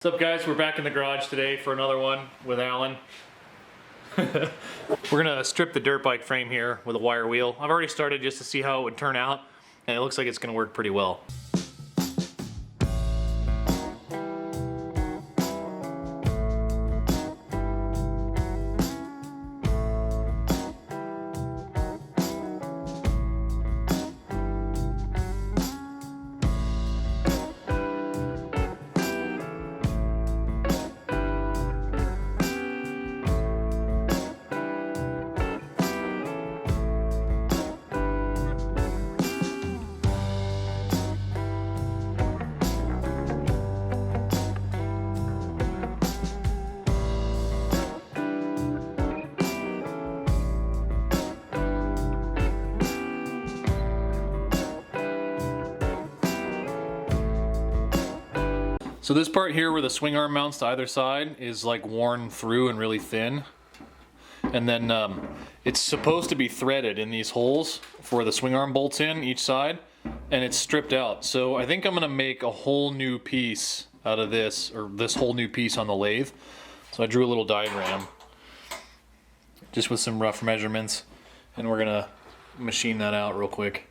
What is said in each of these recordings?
What's up, guys? We're back in the garage today for another one with Alan. We're gonna strip the dirt bike frame here with a wire wheel. I've already started just to see how it would turn out, and it looks like it's gonna work pretty well. So this part here where the swing arm mounts to either side is like worn through and really thin. And then it's supposed to be threaded in these holes for the swing arm bolts in each side, and it's stripped out. So I think I'm gonna make a whole new piece out of this, or this whole new piece on the lathe. So I drew a little diagram just with some rough measurements, and we're gonna machine that out real quick.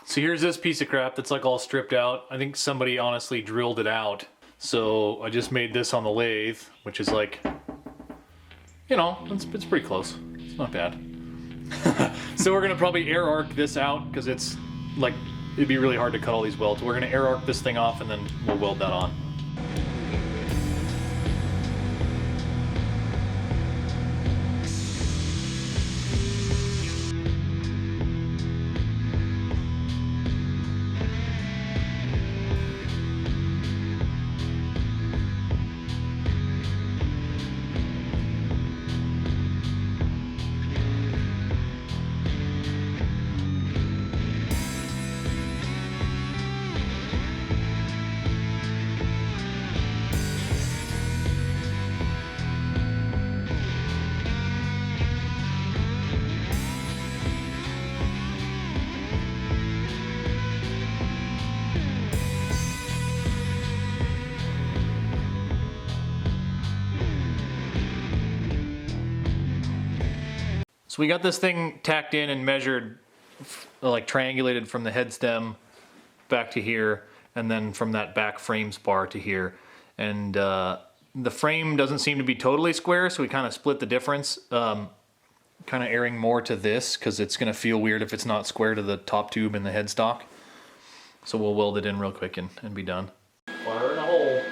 So here's this piece of crap that's like all stripped out. I think somebody honestly drilled it out. So I just made this on the lathe, which is like you know, it's pretty close. It's not bad. So we're gonna probably air arc this out because it's like, it'd be really hard to cut all these welds. We're gonna air arc this thing off and then we'll weld that on. So we got this thing tacked in and measured, like triangulated from the head stem back to here, and then from that back frame spar to here. And the frame doesn't seem to be totally square, so we kind of split the difference, kind of airing more to this, because it's going to feel weird if it's not square to the top tube and the headstock. So we'll weld it in real quick and be done. Fire in a hole.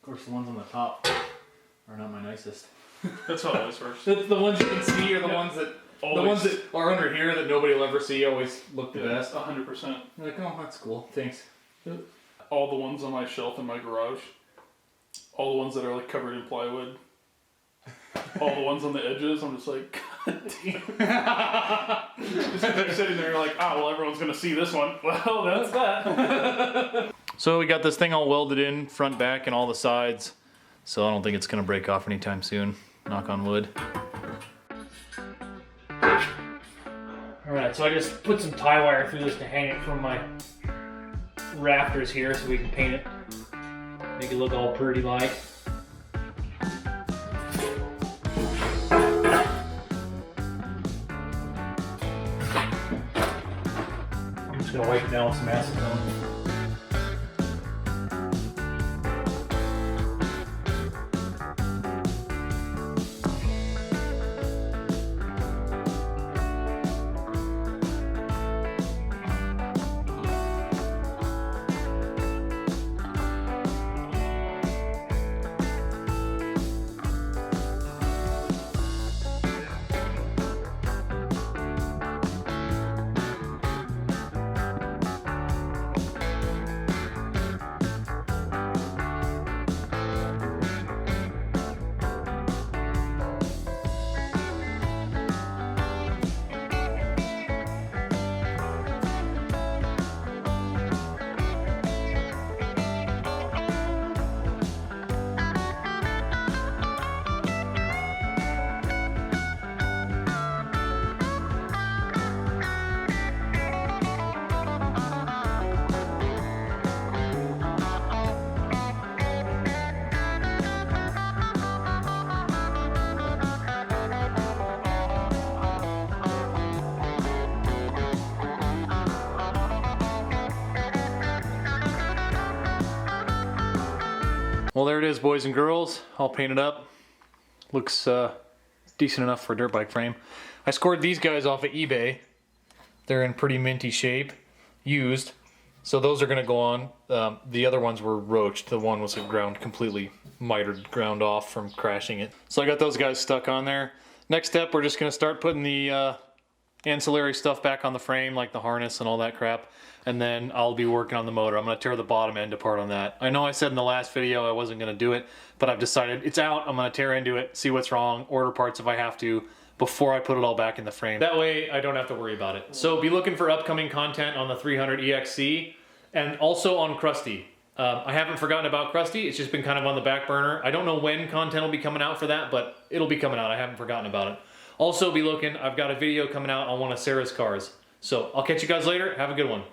Of course, the ones on the top are not my nicest. That's how it always works. The ones you can see are the ones that always. The ones that are under here that nobody will ever see always look the best. 100%. You're like, oh, that's cool. Thanks. All the ones on my shelf in my garage, all the ones that are like covered in plywood, all the ones on the edges, I'm just like, God damn. Just they're sitting there like, oh, well, everyone's gonna see this one. Well, that's that. So we got this thing all welded in, front, back, and all the sides. So I don't think it's gonna break off anytime soon. Knock on wood. Alright, so I just put some tie wire through this to hang it from my rafters here so we can paint it. Make it look all pretty like. I'm just gonna wipe it down with some acetone. Well, there it is, boys and girls, all painted up. Looks decent enough for a dirt bike frame. I scored these guys off of eBay. They're in pretty minty shape, used. So those are gonna go on. The other ones were roached. The one was completely mitered, ground off from crashing it. So I got those guys stuck on there. Next step, we're just gonna start putting the ancillary stuff back on the frame, like the harness and all that crap. And then I'll be working on the motor. I'm gonna tear the bottom end apart on that. I know I said in the last video I wasn't gonna do it, but I've decided it's out. I'm gonna tear into it, see what's wrong, order parts if I have to, before I put it all back in the frame. That way I don't have to worry about it. So be looking for upcoming content on the 300 EXC and also on Krusty. I haven't forgotten about Krusty. It's just been kind of on the back burner. I don't know when content will be coming out for that, but it'll be coming out. I haven't forgotten about it. Also be looking, I've got a video coming out on one of Sarah's cars. So I'll catch you guys later. Have a good one.